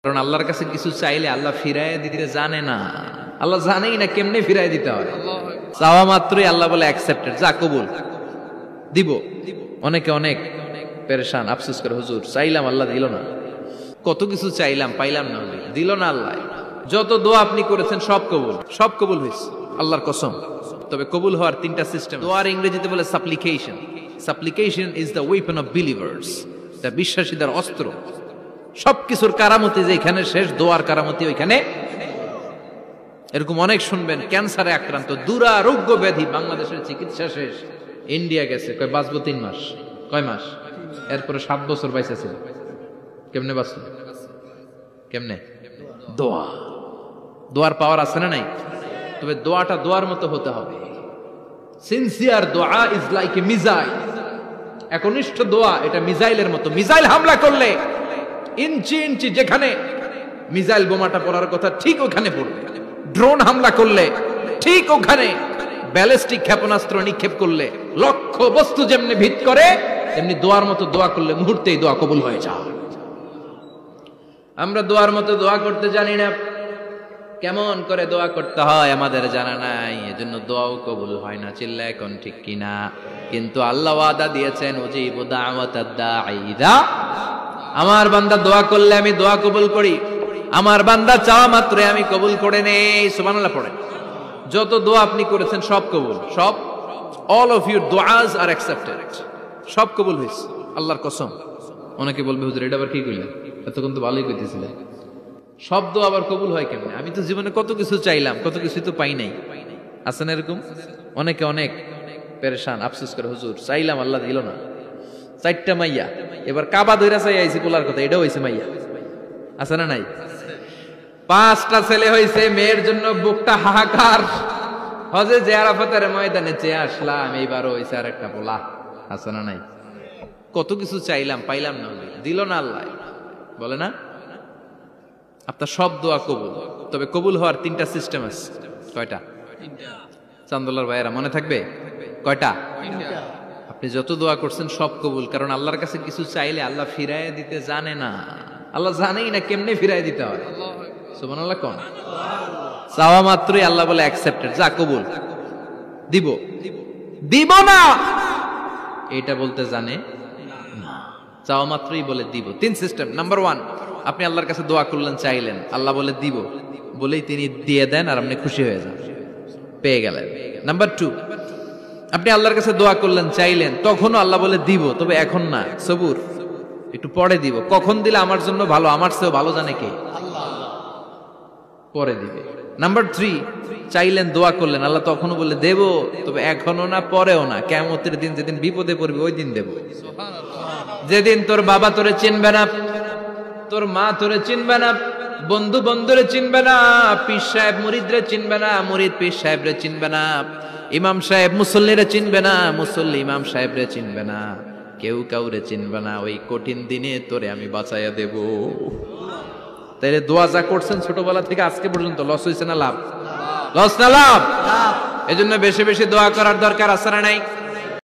কারণ আল্লাহর কাছে কিছু চাইলে আল্লাহ ফিরায় দিতে জানে না, আল্লাহ জানেই না কেমনে ফিরায় দিতে হয়। চাওয়া মাত্রই আল্লাহ বলে অ্যাকসেপ্টেড, যা কবুল, দিব। অনেকে অনেক পেরেশান, আফসোস করে, হুজুর চাইলাম আল্লাহ দিল না, কত কিছু চাইলাম পাইলাম না, দিল না আল্লাহ। যত দোয়া আপনি করেছেন সব কবুল, সব কবুল হয়েছে আল্লাহর কসম। তবে কবুল হওয়ার তিনটা সিস্টেম। দোয়ার ইংরেজিতে বলে সাপ্লিকেশন। সাপ্লিকেশন is the weapon of believers, এটা বিশ্বাসীদের অস্ত্র। সবকিছুর কারামতি যেখানে শেষ, দোয়ার কারামতি ওইখানে। এরকম অনেক শুনবেন ক্যান্সারে আক্রান্ত, দুরারোগ্য ব্যাধি, বাংলাদেশের চিকিৎসা শেষ, ইন্ডিয়া গেছে, কয় বাঁচবো 3 মাস, কয় মাস, এরপরে 7 বছর বাইসা ছিল। কেমনে বাঁচল? কেমনে? দোয়া। দোয়ার পাওয়ার আছে না নাই? তবে দোয়াটা দোয়ার মতো হতে হবে। সিনসিয়ার দোয়া ইজ লাইক এ মিসাইল। একনিষ্ঠ দোয়া এটা মিসাইলের মতো। মিসাইল হামলা করলে ইঞ্চি ইঞ্চি যেখানে মিসাইল বোমাটা পড়ার কথা ঠিক ওখানে পড়বে। ড্রোন হামলা করলে ঠিক ওখানে, ব্যালিস্টিক ক্ষেপণাস্ত্র নিক্ষেপ করলে লক্ষ্য বস্তু যেমনি ভিত করে, তেমনি দোয়ার মতো দোয়া করলে মুহূর্তেই দোয়া কবুল হয়ে যায়। আমরা দোয়ার মতো দোয়া করতে জানি না, কেমন করে দোয়া করতে হয় আমাদের জানা নাই, এজন্য দোয়াও কবুল হয় না। চিল্লা এখন ঠিক কিনা? কিন্তু আল্লাহ ওয়াদা দিয়েছেন, উজিবু দাওয়াতাদ দাঈ ইযা, আমার বান্দা দোয়া করলে আমি দোয়া কবুল করি, আমার বান্দা চাওয়া মাত্রই আমি কবুল করে নেই। সুবহানাল্লাহ পড়েন। যত দোয়া আপনি করেছেন সব কবুল, সব। অল অফ ইউর দুআস আর অ্যাকসেপ্টেড, সব কবুল হয়েছে আল্লাহর কসম। অনেকে বলবে, হুজুর এটা আবার কি কইলেন, এতক্ষণ তো ভালোই কইতেছিলেন, সব দোয়া আবার কবুল হয় কেমনে? আমি তো জীবনে কত কিছু চাইলাম, কত কিছু তো পাই নাই। আছে না এরকম? অনেকে অনেক পেরেশান, আফসোস করে, হুজুর চাইলাম আল্লাহ দিল না। 4টা মাইয়া, এবার কাবা ধইরা চাই আইছি পোলার কথা, এটাও হইছে মাইয়া। আছে না নাই? 5টা ছেলে হইছে, মেয়ের জন্য বুকটা হাহাকার। হজে যে আরাফাতের ময়দানে চেয়ে আসলাম, এইবারও হইছে আর একটা পোলা। আছে না নাই? কত কিছু চাইলাম পাইলাম না, দিল না আল্লাহ। বলে না আপনার সব দোয়া কবুল। তবে কবুল হওয়ার 3টা সিস্টেম আছে। কয়টা? চান্দোলার ভাইয়েরা মনে থাকবে? কয়টা? আপনি যত দোয়া করছেন সব কবুল, কারণ আল্লাহর কাছে কিছু চাইলে আল্লাহ ফিরায় দিতে জানে না, আল্লাহ জানেই না কেমনে ফিরায় দিতে হয়। সুবহানাল্লাহ কোন? চাওয়া মাত্রই আল্লাহ বলে অ্যাকসেপ্টেড, যা কবুল, দিব। দিব না এটা বলতে জানে না, চাওয়া মাত্রই বলে দিব। 3 সিস্টেম। নাম্বার 1, আপনি আল্লাহর কাছে দোয়া করলেন, চাইলেন, আল্লাহ বলে দিব, বলেই তিনি দিয়ে দেন আর আপনি খুশি হয়ে যান, পেয়ে গেলেন। নাম্বার 2, আপনি আল্লাহর কাছে দোয়া করলেন, চাইলেন, তখনও আল্লাহ বলে দিব, তবে এখন না, সবুর, একটু পরে দিব। কখন দিলে আমার জন্য ভালো, আমার চেয়েও ভালো জানে কে? পরে দিবে। নাম্বার 3, চাইলেন, দোয়া করলেন, আল্লাহ তখনও বলে দেব, তবে এখনো না, পরেও না, কিয়ামতের দিন যেদিন বিপদে পড়বে ওই দিন দেব। যেদিন তোর বাবা তোরে চিনবে না, তোর মা তোরে চিনবে না, বন্ধু বন্ধুরে চিনবে না, পীর সাহেব মুরিদরে চিনবে না, মুরিদ পীর সাহেবরে চিনবে না, ইমাম সাহেব মুসল্লিরে চিনবে না, মুসল্লি ইমাম সাহেবরে চিনবে না, কেউ কাউরে চিনবে না। ওই কঠিন দিনে তোরে আমি বাঁচাইয়া দেব। তাইলে দোয়া যা করছেন ছোটবেলা থেকে আজকে পর্যন্ত, লস হয়েছে না লাভ? লস না লাভ? এজন্য বেশি বেশি দোয়া করার দরকার আছে না নাই?